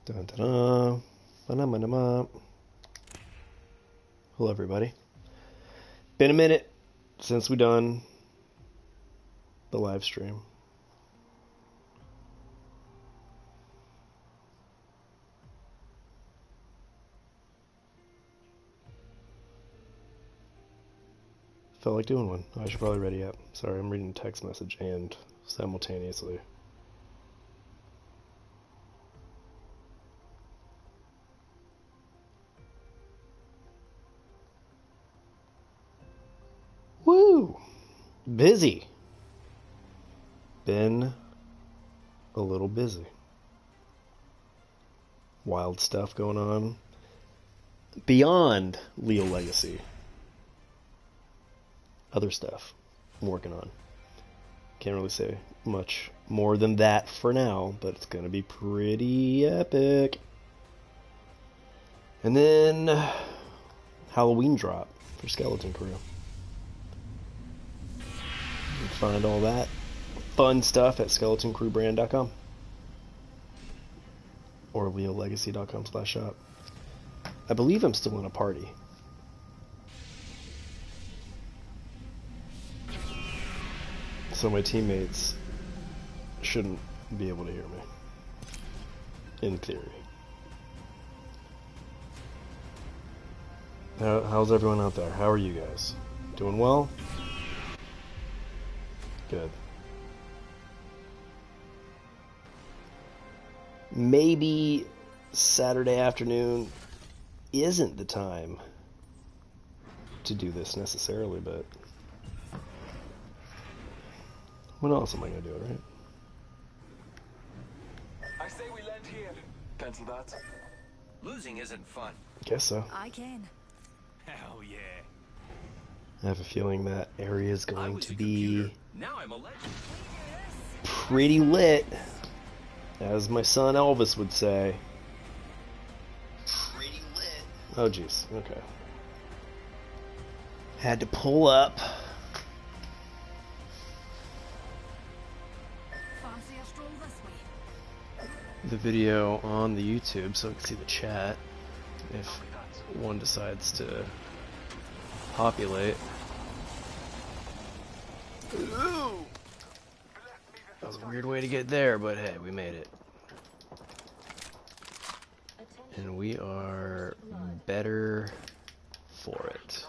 Dun, dun, dun. Ba-da-ba-da-ba. Hello, everybody. Been a minute since we done the live stream. Felt like doing one. I should probably ready up. Sorry, I'm reading a text message and simultaneously. Woo! Busy. Been a little busy. Wild stuff going on beyond LealLegacy. Other stuff I'm working on. Can't really say much more than that for now, but it's gonna be pretty epic. And then Halloween drop for Skeleton Crew. You can find all that fun stuff at skeletoncrewbrand.com or leallegacy.com/shop. I believe I'm still in a party. So my teammates shouldn't be able to hear me. In theory. How's everyone out there? How are you guys? Doing well? Good. Maybe Saturday afternoon isn't the time to do this necessarily, but when else am I going to do it, right? I say we land here. Cancel that. Losing isn't fun. Guess so. I can. Hell yeah. I have a feeling that area is going to be Now I'm a legend. pretty lit, as my son Elvis would say. Pretty lit. Oh, jeez. Okay. Had to pull up. Fancy a stroll this way? The video on the YouTube so I can see the chat if one decides to populate. Ooh. That was a weird way to get there, but hey, we made it. And we are better for it.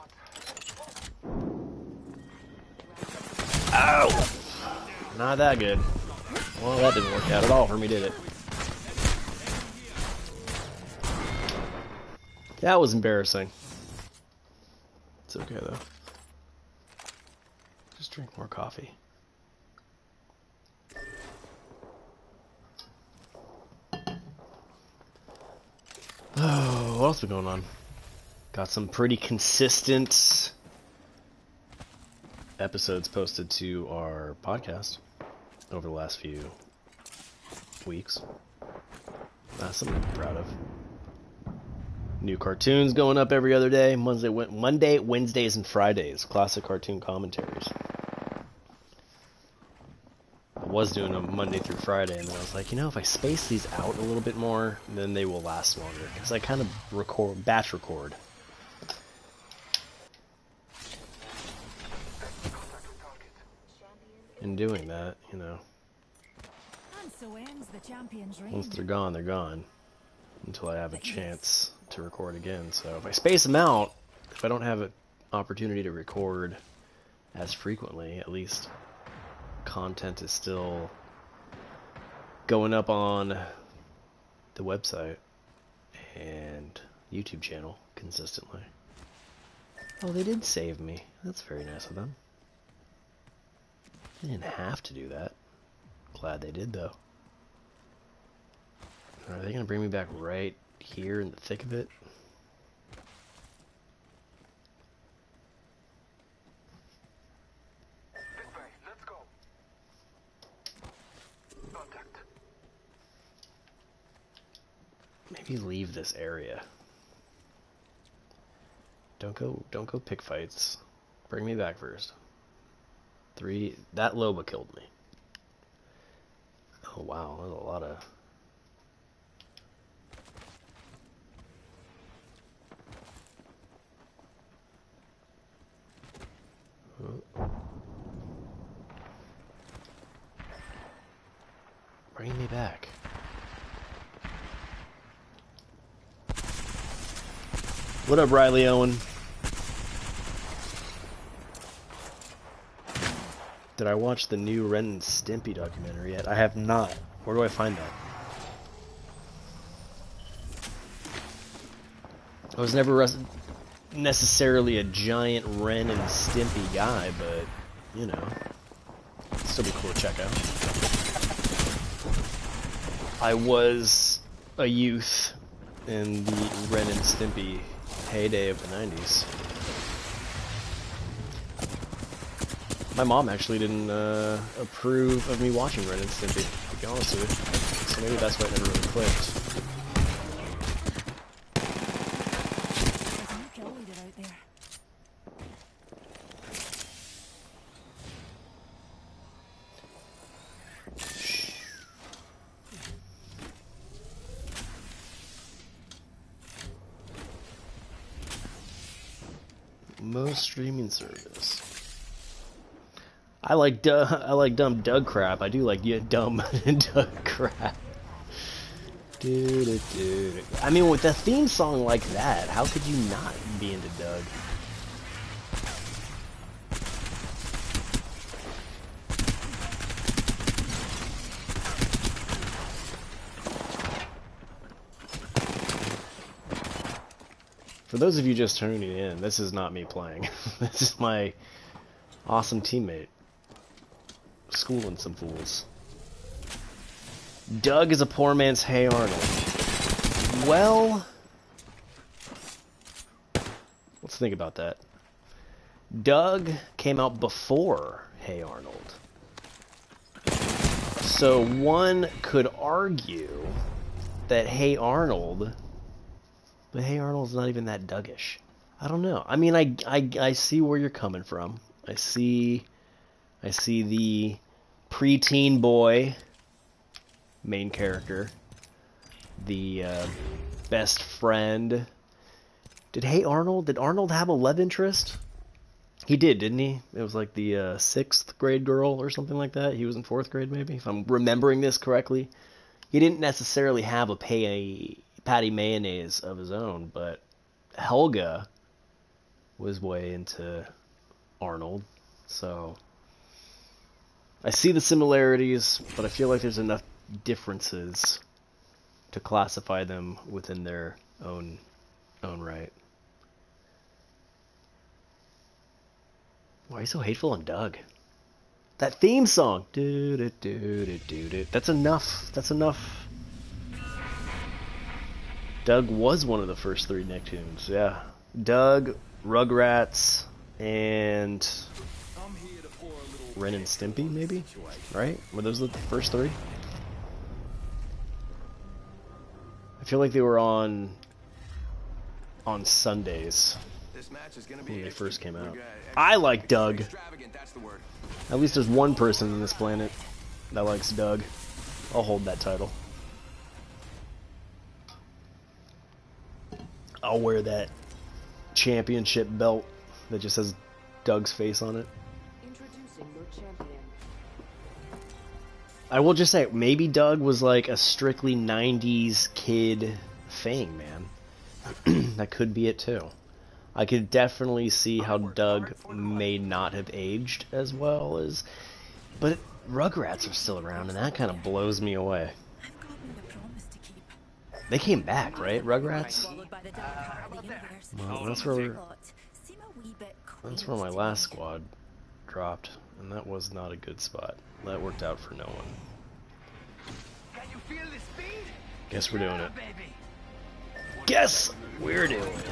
Ow! Not that good. Well, that didn't work out at all for me, did it? That was embarrassing. It's okay, though. Just drink more coffee. Oh, what else been going on? Got some pretty consistent episodes posted to our podcast over the last few weeks. That's something to be proud of. New cartoons going up every other day. Monday, Wednesdays, and Fridays. Classic cartoon commentaries. I was doing them Monday through Friday, and then I was like, you know, if I space these out a little bit more, then they will last longer. Because I kind of batch record. In doing that, you know, And so ends the champion's reign. once they're gone, until I have a chance to record again. So if I space them out, if I don't have an opportunity to record as frequently, at least content is still going up on the website and YouTube channel consistently. Oh, they did save me. That's very nice of them. They didn't have to do that. Glad they did, though. Are they going to bring me back right here in the thick of it? This way. Let's go. Contact. Maybe leave this area. Don't go pick fights. Bring me back first. That Loba killed me. Oh wow, there's a lot of Bring me back. What up, Riley Owen? Did I watch the new Ren and Stimpy documentary yet? I have not. Where do I find that? I was never necessarily a giant Ren and Stimpy guy, but, you know, it'd still be cool to check out. I was a youth in the Ren and Stimpy heyday of the 90s. My mom actually didn't approve of me watching Ren and Stimpy, to be honest with you. So maybe that's why it never really clicked. There's a new kill leader out there. Most streaming service. I like dumb Doug crap. I do like dumb Doug crap. Dude. I mean, with a theme song like that, how could you not be into Doug? For those of you just tuning in, this is not me playing. This is my awesome teammate schooling some fools. Doug is a poor man's Hey Arnold. Well, let's think about that. Doug came out before Hey Arnold. So one could argue that Hey Arnold, but Hey Arnold's not even that Dougish. I don't know. I mean, I see where you're coming from. I see the preteen boy main character, the best friend. Did Arnold have a love interest? He did, didn't he? It was like the 6th grade girl or something like that. He was in 4th grade, maybe, if I'm remembering this correctly. He didn't necessarily have a Patty Mayonnaise of his own, but Helga was way into Arnold, so I see the similarities, but I feel like there's enough differences to classify them within their own right. Why are you so hateful on Doug? That theme song! That's enough. That's enough. Doug was one of the first 3 Nicktoons, yeah. Doug, Rugrats, and Ren and Stimpy, maybe? Right? Were those the first 3? I feel like they were on Sundays when they first came out. I like Doug. At least there's one person on this planet that likes Doug. I'll hold that title. I'll wear that championship belt that just has Doug's face on it. Introducing your champion. I will just say, maybe Doug was like a strictly 90s kid thing, man. That could be it too. I could definitely see how Doug may not have aged as well as... But Rugrats are still around, and that kind of blows me away. I've gotten the promise to keep. They came back, right, Rugrats? Swallowed by the dark heart of the universe. Well, that's where my last squad dropped, and that was not a good spot. That worked out for no one. Can you feel the speed? Guess we're doing it. Baby. Guess we're doing it.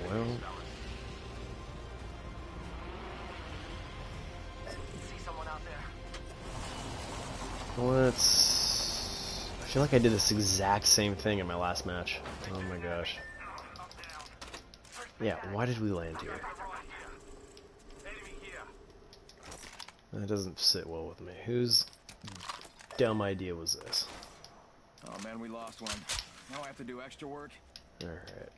Well, See someone out there? let's... I feel like I did this exact same thing in my last match. Oh my gosh. Yeah, why did we land here? That doesn't sit well with me. Whose dumb idea was this? Oh man, we lost one. Now I have to do extra work. Alright.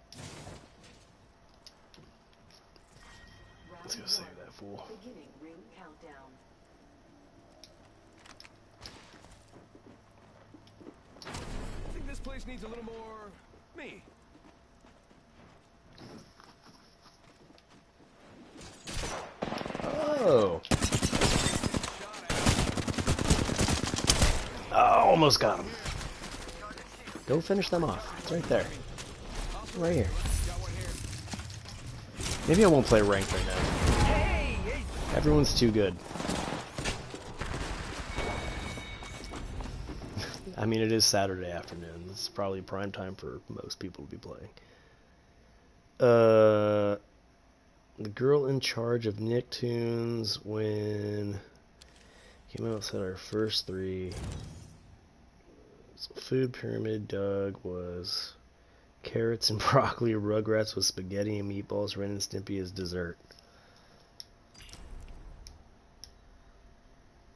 Let's go save that fool. Beginning ring countdown. I think this place needs a little more me. Oh. Oh, almost got him. Go finish them off. It's right there. Right here. Maybe I won't play ranked right now. Everyone's too good. I mean, it is Saturday afternoon. It's probably prime time for most people to be playing. The girl in charge of Nicktoons when came out said our first three. So Food Pyramid Doug was carrots and broccoli, Rugrats with spaghetti and meatballs, Ren and Stimpy as dessert.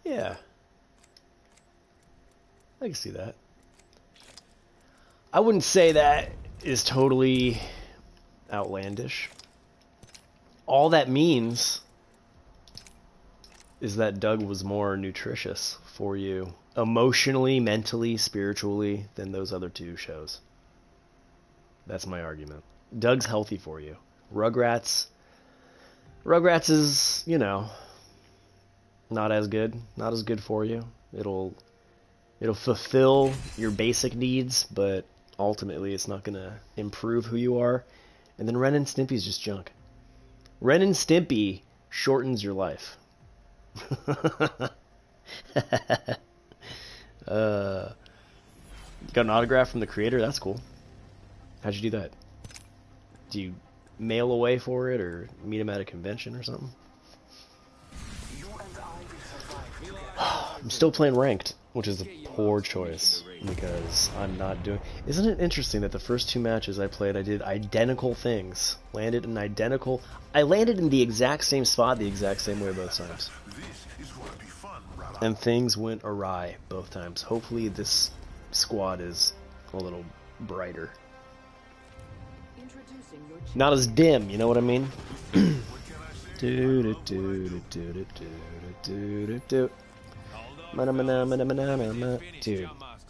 Yeah. I can see that. I wouldn't say that is totally outlandish. All that means is that Doug was more nutritious for you emotionally, mentally, spiritually than those other two shows. That's my argument. Doug's healthy for you. Rugrats is, you know, not as good for you. It'll fulfill your basic needs, but ultimately it's not going to improve who you are. And then Ren and Stimpy's just junk. Ren and Stimpy shortens your life. You got an autograph from the creator? That's cool. How'd you do that? Do you mail away for it or meet him at a convention or something? I'm still playing ranked, which is a poor choice because I'm not doing... Isn't it interesting that the first two matches I played, I did identical things. I landed in the exact same spot the exact same way both times. And things went awry both times. Hopefully this squad is a little brighter. Not as dim, you know what I mean? Dude.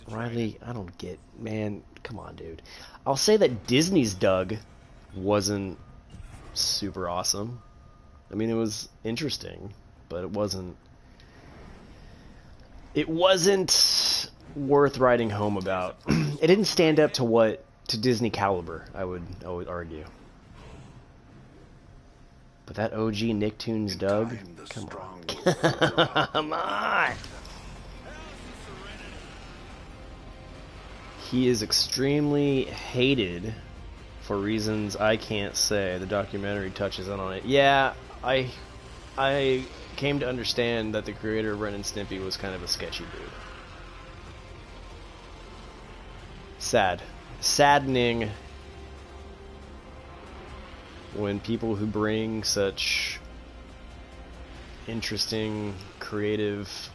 Riley, I don't get... Man, come on, dude. I'll say that Disney's Doug wasn't super awesome. I mean, it was interesting, but it wasn't worth writing home about. It didn't stand up to Disney caliber, I would argue. But that OG Nicktoons Doug, come on. Come on! He is extremely hated for reasons I can't say. The documentary touches on it. Yeah, I came to understand that the creator of Ren and Stimpy was kind of a sketchy dude. Saddening when people who bring such interesting, creative,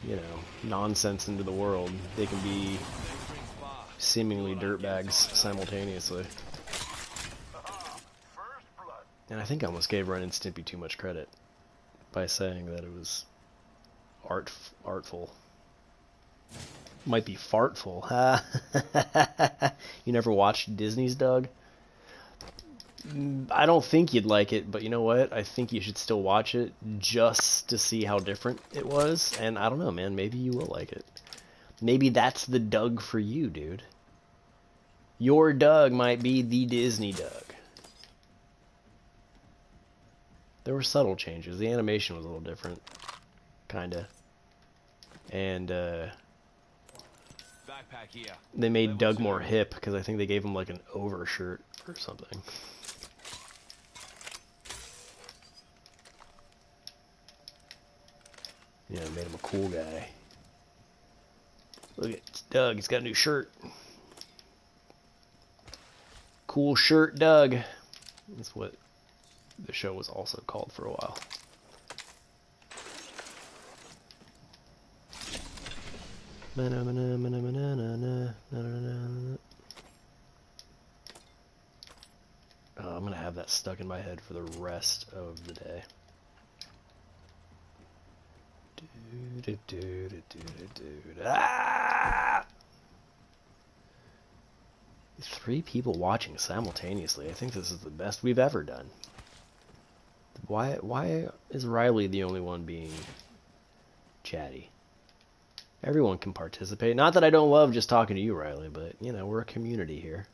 you know, nonsense into the world, they can be seemingly dirtbags simultaneously. And I think I almost gave Ren and Stimpy too much credit by saying that it was artful. Might be fartful. You never watched Disney's Doug? I don't think you'd like it, but you know what? I think you should still watch it just to see how different it was. And I don't know, man. Maybe you will like it. Maybe that's the Doug for you, dude. Your Doug might be the Disney Doug. There were subtle changes. The animation was a little different. Kinda. And, they made Doug more hip, because I think they gave him, like, an overshirt or something. Yeah, made him a cool guy. Look at Doug, he's got a new shirt. Cool shirt, Doug. That's what the show was also called for a while. Oh, I'm gonna have that stuck in my head for the rest of the day. Ah! 3 people watching simultaneously. I think this is the best we've ever done. Why is Riley the only one being chatty? Everyone can participate. Not that I don't love just talking to you, Riley, but, you know, we're a community here.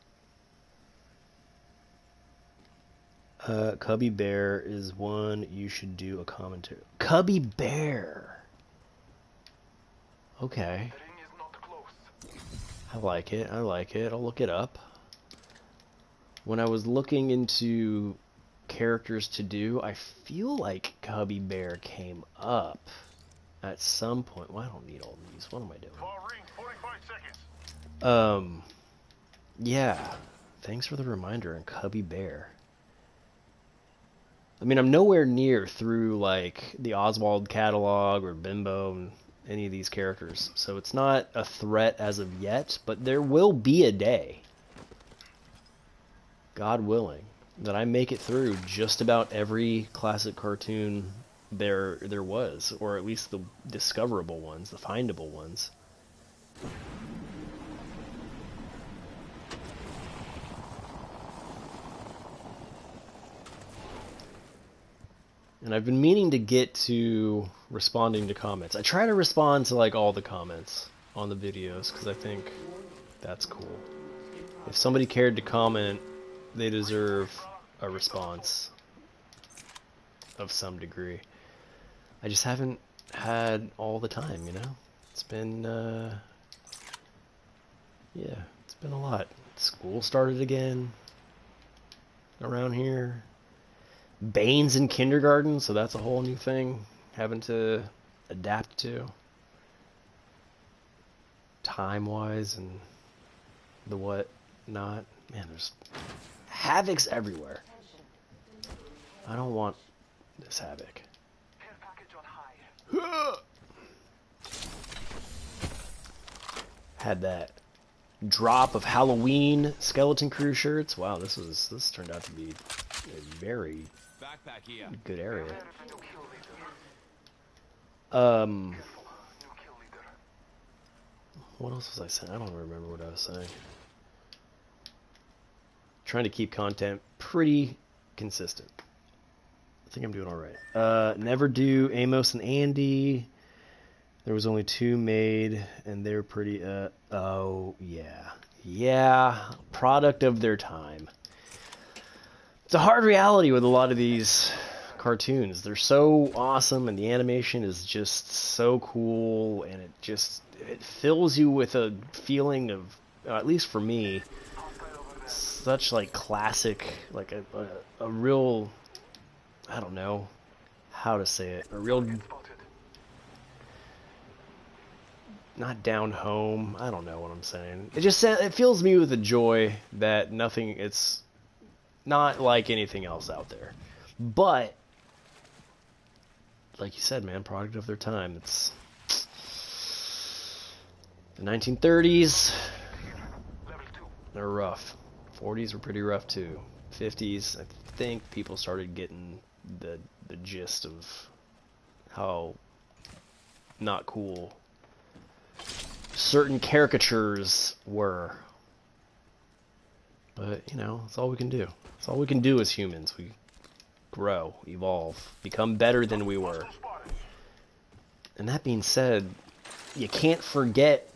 Cubby Bear is one you should do a commentary. Cubby Bear! Okay. I like it. I like it. I'll look it up. When I was looking into characters to do, I feel like Cubby Bear came up at some point. Well, I don't need all these. What am I doing? Yeah. Thanks for the reminder on Cubby Bear. I mean, I'm nowhere near through, like, the Oswald catalog or Bimbo and any of these characters, so it's not a threat as of yet, but there will be a day, God willing, that I make it through just about every classic cartoon there was, or at least the discoverable ones, the findable ones. And I've been meaning to get to responding to comments. I try to respond to like all the comments on the videos because I think that's cool. If somebody cared to comment, they deserve a response of some degree. I just haven't had all the time, you know? It's been, yeah, it's been a lot. School started again around here. Bane's in kindergarten, so that's a whole new thing having to adapt to time-wise and the what not. Man, there's Havocs everywhere. I don't want this Havoc. Had that drop of Halloween Skeleton Crew shirts. Wow, this turned out to be a very good area. What else was I saying? I don't remember what I was saying. Trying to keep content pretty consistent. I think I'm doing alright. Never do Amos and Andy. There was only 2 made, and they were pretty, oh, yeah. Yeah, product of their time. It's a hard reality with a lot of these cartoons. They're so awesome, and the animation is just so cool, and it fills you with a feeling of, at least for me, such like classic, like a real, I don't know how to say it, a real, not down home, I don't know what I'm saying. It fills me with a joy that it's not like anything else out there. But like you said, man, product of their time. It's the 1930s. They're rough. 40s were pretty rough too. 50s, I think people started getting the gist of how not cool certain caricatures were. But, you know, that's all we can do. That's all we can do as humans. We grow, evolve, become better than we were. And that being said, you can't forget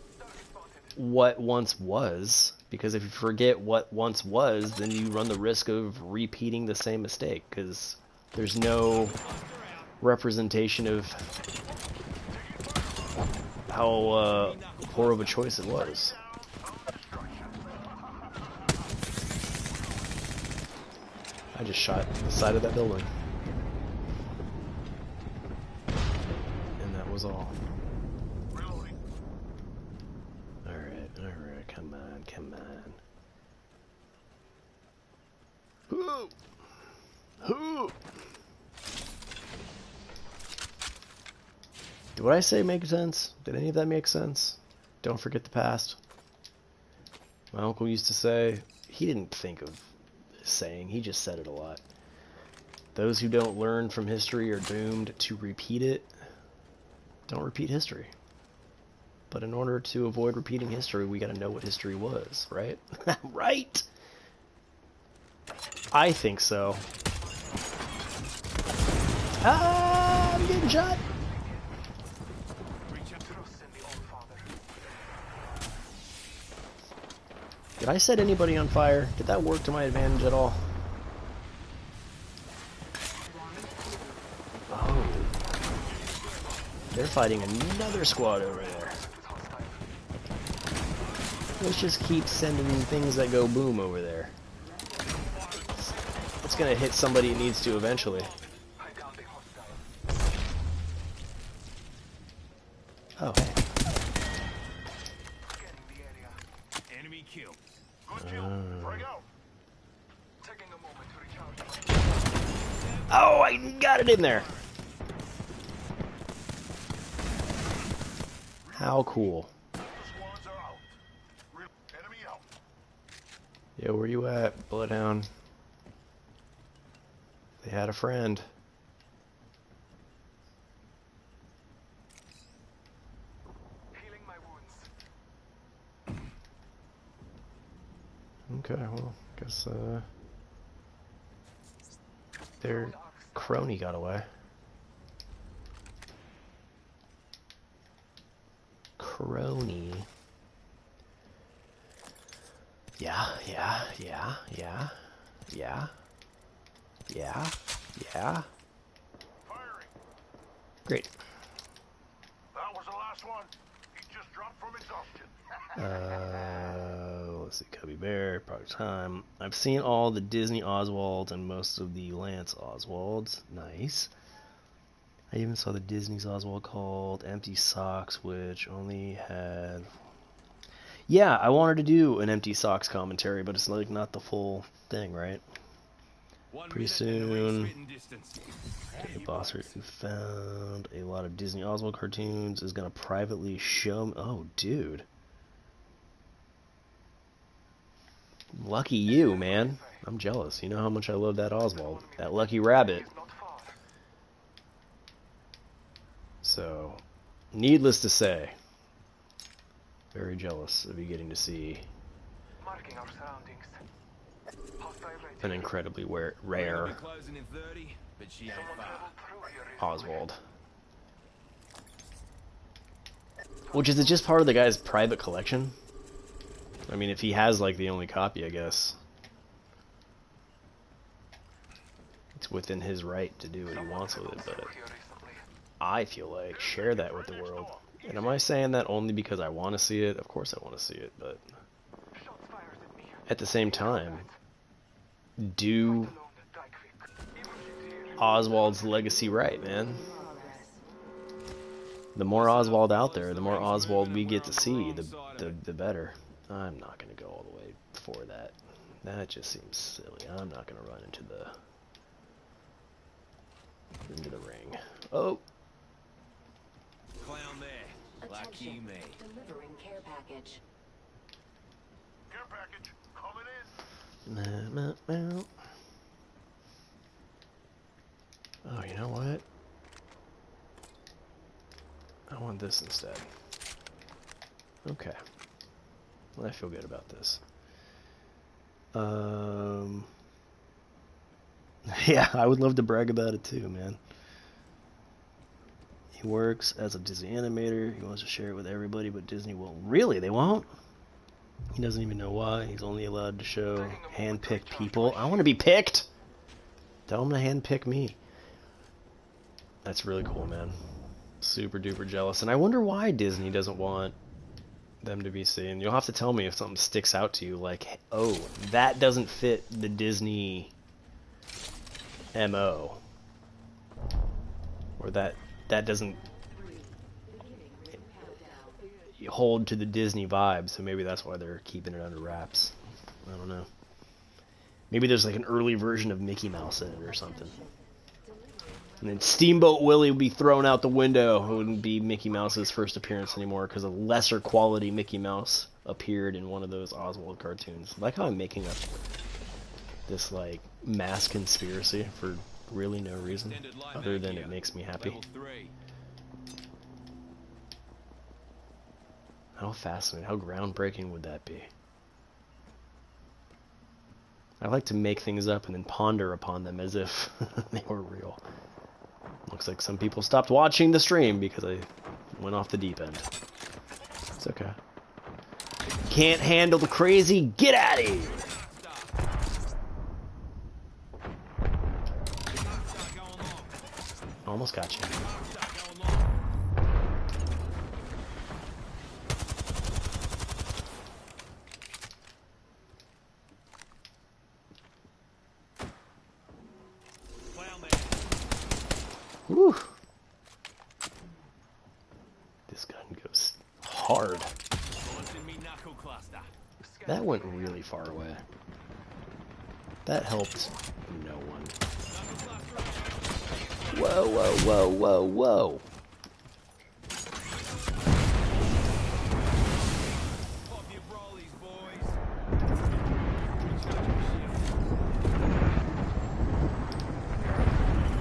what once was, because if you forget what once was, then you run the risk of repeating the same mistake, because there's no representation of how poor of a choice it was. I just shot the side of that building. And that was all. Alright, come on. Who? Did what I say make sense? Did any of that make sense? Don't forget the past. My uncle used to say, he didn't think of this saying. He just said it a lot. Those who don't learn from history are doomed to repeat it. Don't repeat history. But in order to avoid repeating history, we gotta know what history was, right? Right? I think so. Ah, I'm getting shot! Did I set anybody on fire? Did that work to my advantage at all? Oh. They're fighting another squad over there. Let's just keep sending things that go boom over there. It's gonna hit somebody it needs to eventually. Oh, hey. Enemy kill. Oh, I got it in there. How cool. Yo, where you at, Bloodhound? They had a friend. Okay, well, guess their crony got away. Crony. Yeah. Great. That was the last one. He just dropped from exhaustion. Let's see, Cubby Bear, Product Time. I've seen all the Disney Oswalds and most of the Lance Oswalds. Nice. I even saw the Disney's Oswald called Empty Socks, which only had... Yeah, I wanted to do an Empty Socks commentary, but it's like not the full thing, right? Pretty soon. A boss who found a lot of Disney Oswald cartoons is gonna privately show me. Oh, dude. Lucky you, man. I'm jealous. You know how much I love that Oswald. That lucky rabbit. So, needless to say, very jealous of you getting to see an incredibly rare Oswald. Which is it just part of the guy's private collection? I mean, if he has like the only copy, I guess it's within his right to do what he wants with it, but I feel like share that with the world. And am I saying that only because I want to see it? Of course I want to see it, but at the same time, do Oswald's legacy right, man. The more Oswald out there, the more Oswald we get to see, the better. I'm not going to go all the way for that. That just seems silly. I'm not going to run into the ring. Oh. Clown there. Lucky Attention. me. Delivering care package. Care package coming in. Oh, you know what? I want this instead. Okay. Well, I feel good about this. Yeah, I would love to brag about it too, man. He works as a Disney animator. He wants to share it with everybody, but Disney won't. Really? They won't? He doesn't even know why. He's only allowed to show hand-picked people. I want to be picked! Tell him to hand-pick me. That's really cool, man. Super duper jealous. And I wonder why Disney doesn't want them to be seen. You'll have to tell me if something sticks out to you, like, oh, that doesn't fit the Disney MO. Or that doesn't hold to the Disney vibe, so maybe that's why they're keeping it under wraps. I don't know. Maybe there's like an early version of Mickey Mouse in it or something. And then Steamboat Willie would be thrown out the window. It wouldn't be Mickey Mouse's first appearance anymore because a lesser quality Mickey Mouse appeared in one of those Oswald cartoons. Like how I'm making up this like mass conspiracy for really no reason Extended light other mag than here. it makes me happy. Level 3. How fascinating, how groundbreaking would that be? I like to make things up and then ponder upon them as if they were real. Looks like some people stopped watching the stream because I went off the deep end. It's okay. Can't handle the crazy? Get out of here! Almost got you. Woo! This gun goes hard. That went really far away. That helped no one. Whoa, whoa, whoa, whoa, whoa.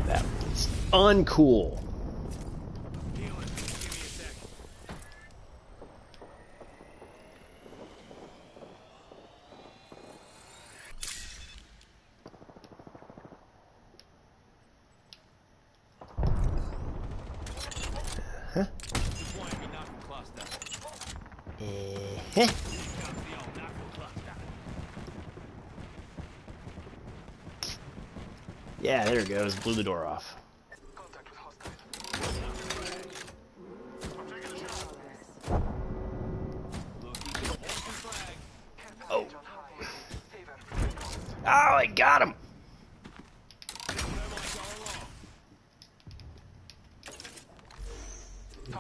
That was uncool. Yeah, there it goes. Blew the door off. Oh. Oh, I got him.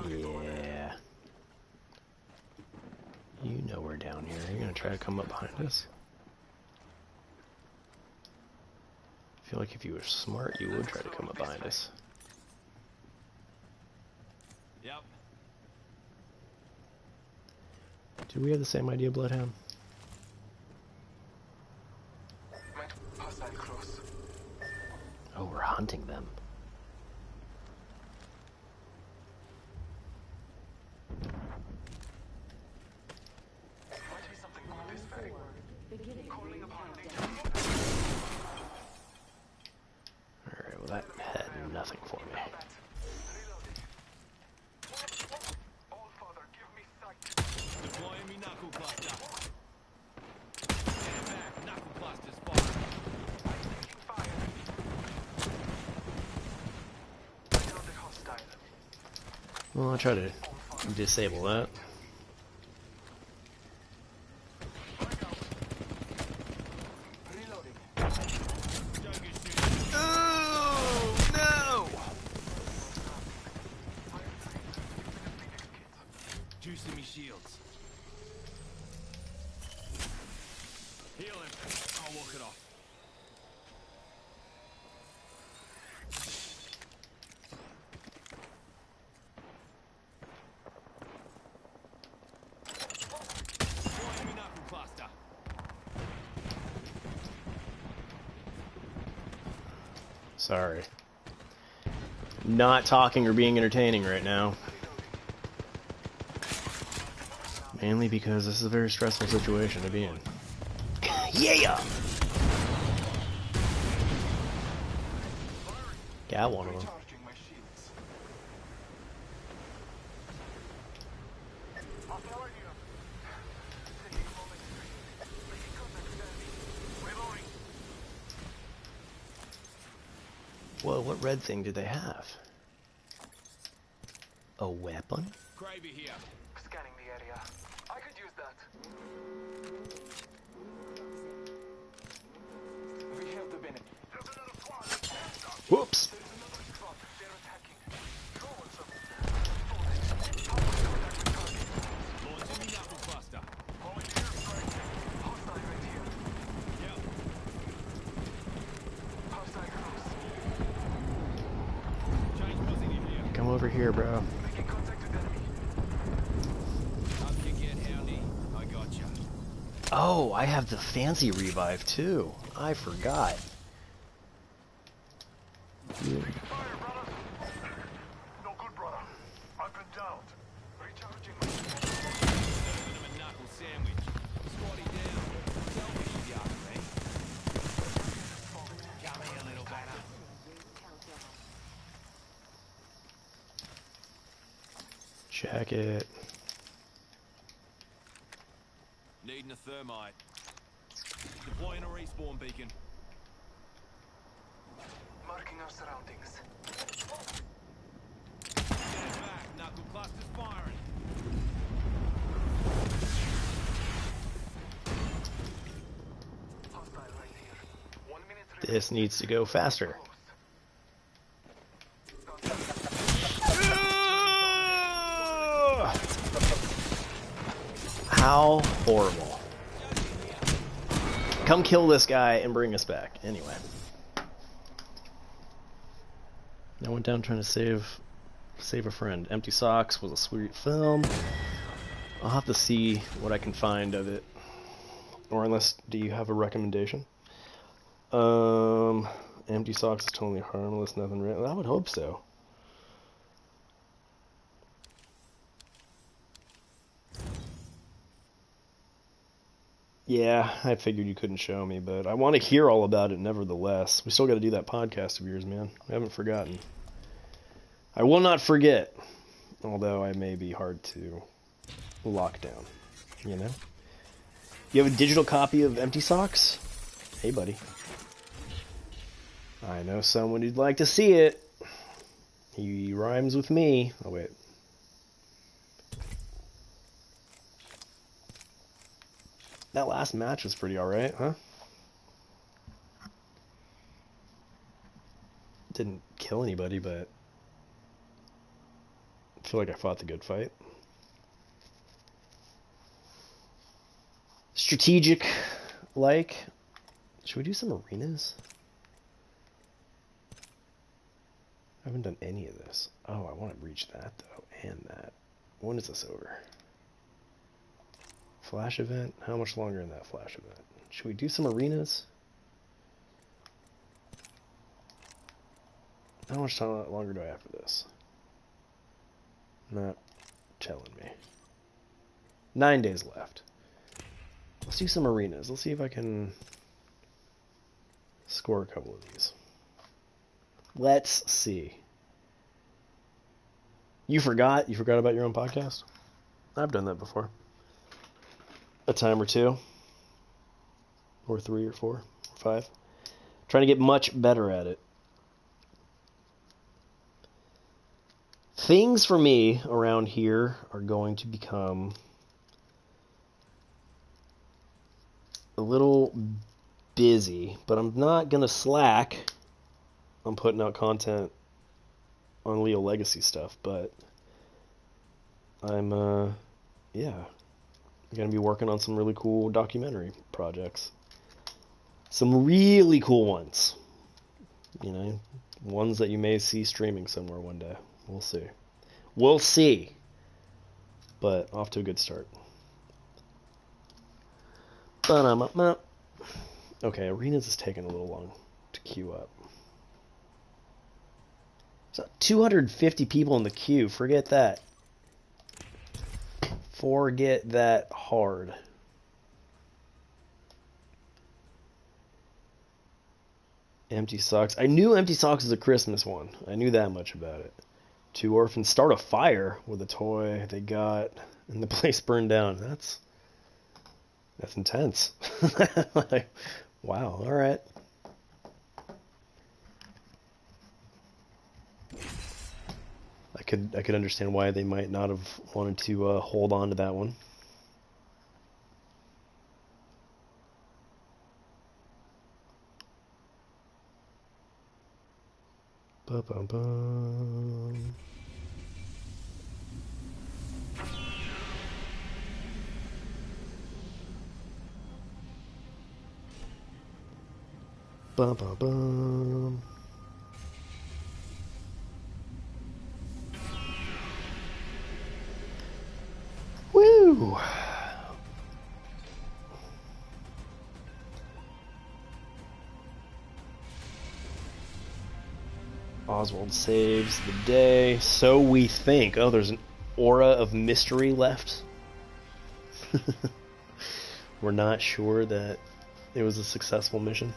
Yeah. You know we're down here. Are you gonna try to come up behind us? I feel like if you were smart, you would try to come up behind us. Yep. Do we have the same idea, Bloodhound? Oh, we're hunting them. Alright, well that had nothing for me. Deploying me knuckle cluster. Stand back, knuckle cluster spot. Well, I'll try to disable that. Oh, no! Juicing me shields. Heal him. I'll walk it off. Deploying me knuckle cluster. Sorry. Not talking or being entertaining right now. Mainly because this is a very stressful situation to be in. Yeah! Got one of them. Whoa, what red thing did they have? A weapon? Gravy here. Scanning the area. I could use that. We have the benefit. There's another squad. Whoops! There's another squad. They're attacking. Throwing some. Launching me knuckle cluster. Going here, strike. Hostile right here. Yep. Hostile close. Change positive here. Come over here, bro. Making contact with enemy. Up you get, Houndy. I got you. Oh, I have the fancy revive too. I forgot. Fire, brother. No good, brother. I've been downed. Recharging my... Serving him a knuckle sandwich. Squatty down. Tell me you got me. Come here, little banner. Jacket. Needing a thermite. Deploying a respawn beacon. Marking our surroundings. Stand back. Knuckle cluster's firing. Hostile right here. 1 minute. This needs to go faster. How horrible. Come kill this guy and bring us back. Anyway. I went down trying to save a friend. Empty Socks was a sweet film. I'll have to see what I can find of it. Or unless, do you have a recommendation? Empty Socks is totally harmless, nothing real. I would hope so. Yeah, I figured you couldn't show me, but I want to hear all about it nevertheless. We still got to do that podcast of yours, man. I haven't forgotten. I will not forget, although I may be hard to lock down, you know? You have a digital copy of Empty Socks? Hey, buddy. I know someone who'd like to see it. He rhymes with me. Oh, wait. That last match was pretty alright, huh? Didn't kill anybody, but I feel like I fought the good fight. Strategic, like. Should we do some arenas? I haven't done any of this. Oh, I want to reach that, though, and that. When is this over? Flash event? How much longer in that flash event? Should we do some arenas? How much time longer do I have for this? Not telling me. 9 days left. Let's do some arenas. Let's see if I can score a couple of these. Let's see. You forgot? You forgot about your own podcast? I've done that before. A time or two. Or 3 or 4 or 5. Trying to get much better at it. Things for me around here are going to become a little busy, but I'm not going to slack on putting out content on LealLegacy stuff, but I'm, yeah, going to be working on some really cool documentary projects. Some really cool ones. You know, ones that you may see streaming somewhere one day. We'll see. We'll see. But off to a good start. Okay, arenas is taking a little long to queue up. So 250 people in the queue. Forget that. Forget that hard. Empty Socks. I knew Empty Socks was a Christmas one. I knew that much about it. 2 orphans start a fire with a toy they got, and the place burned down. That's intense. Like, wow. All right. I could understand why they might not have wanted to hold on to that one. Ba-bum-bum. Ba-ba-bum. Woo! Oswald saves the day. So we think. Oh, there's an aura of mystery left. We're not sure that it was a successful mission.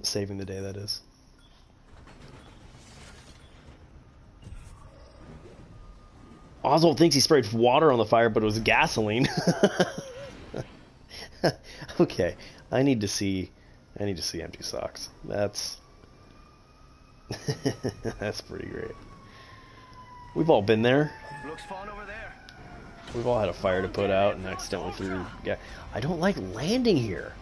Saving the day, that is. Oswald thinks he sprayed water on the fire, but it was gasoline. Okay, I need to see empty socks. That's that's pretty great. We've all been there. Looks fun over there. We've all had a fire to put out and accidentally threw. Yeah, I don't like landing here.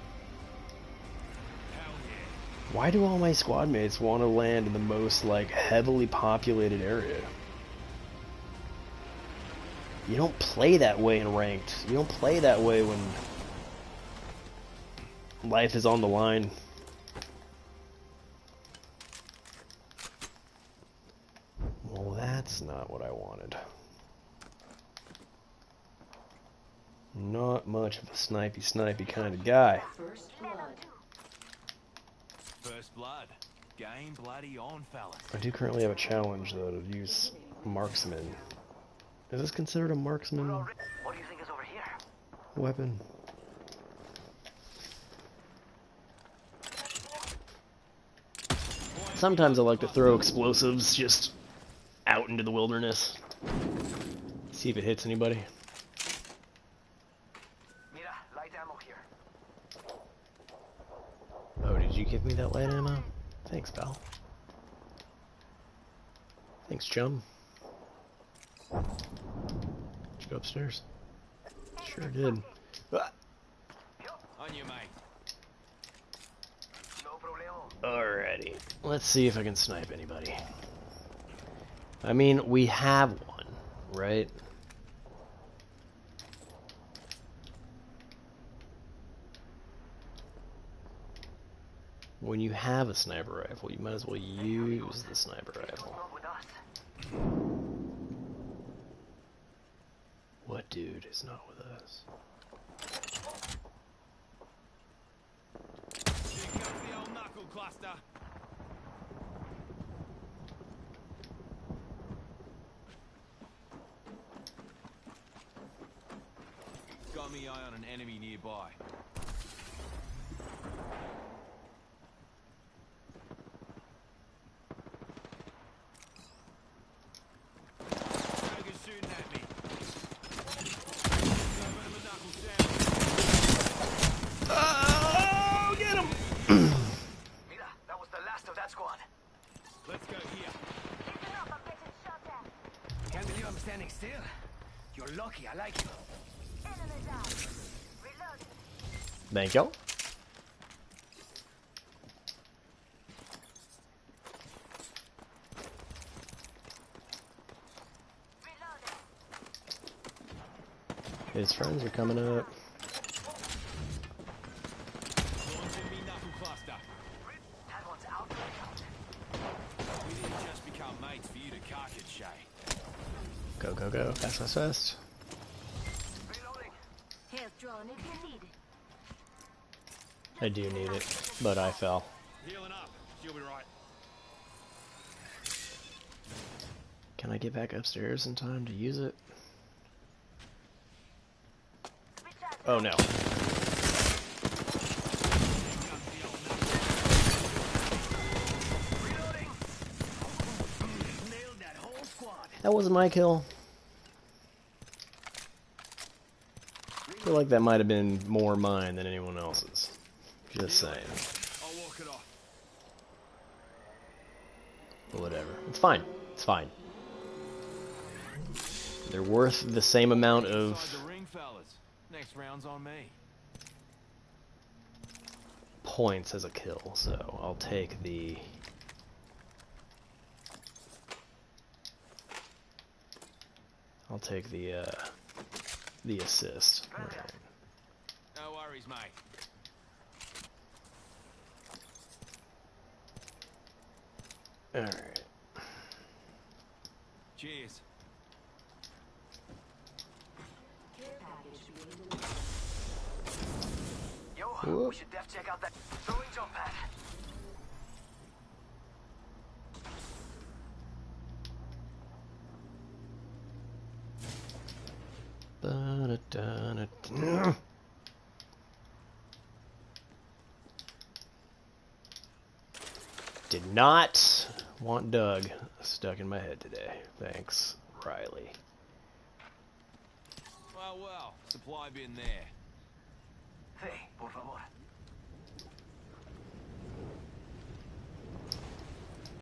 Why do all my squad mates want to land in the most like heavily populated area? You don't play that way in ranked. You don't play that way when life is on the line. Well, that's not what I wanted. Not much of a snipey kind of guy. First blood. First blood. Game bloody on, fellas. I do currently have a challenge though to use marksman. Is this considered a marksman What do you think is over here? weapon? Sometimes I like to throw explosives just out into the wilderness. See if it hits anybody. Mira, light ammo here. Oh, did you give me that light ammo? Thanks, pal. Thanks, chum. Did you go upstairs? Sure did. Ah. On you, mate. No problemo. Alrighty. Let's see if I can snipe anybody. I mean, we have one, right? When you have a sniper rifle, you might as well use the sniper rifle. Not with us. What dude is not with us? Here comes the old knuckle cluster. Got me eye on an enemy nearby. Tiger's shooting at me. Got a bit of a knuckle sandwich. Oh, get him! Mira, that was the last of that squad. Let's go here. Can't believe I'm standing still. You're lucky, I like you. Thank you. His friends are coming up. Launching me knuckle cluster. That one's out. We didn't just become mates for you to cock it, Shay. Go, go, go. Fast, fast, fast. Reloading. Health drawn if you need it. I do need it, but I fell. Healing up. She'll be right. Can I get back upstairs in time to use it? Oh no. Reloading. Nailed that whole squad. That wasn't my kill. I feel like that might have been more mine than anyone else's. Just saying. I'll walk it off. Whatever. It's fine. It's fine. They're worth the same amount Inside of the ring, fellas. Next round's on me. points as a kill, so I'll take the... I'll take the assist. All right. No worries, mate. All right. Cheers. Care package being delivered. Yo, Whoop. we should def check out that throwing jump pad. not want Doug stuck in my head today. Thanks, Riley. Well, well, supply bin there. Hey, por favor.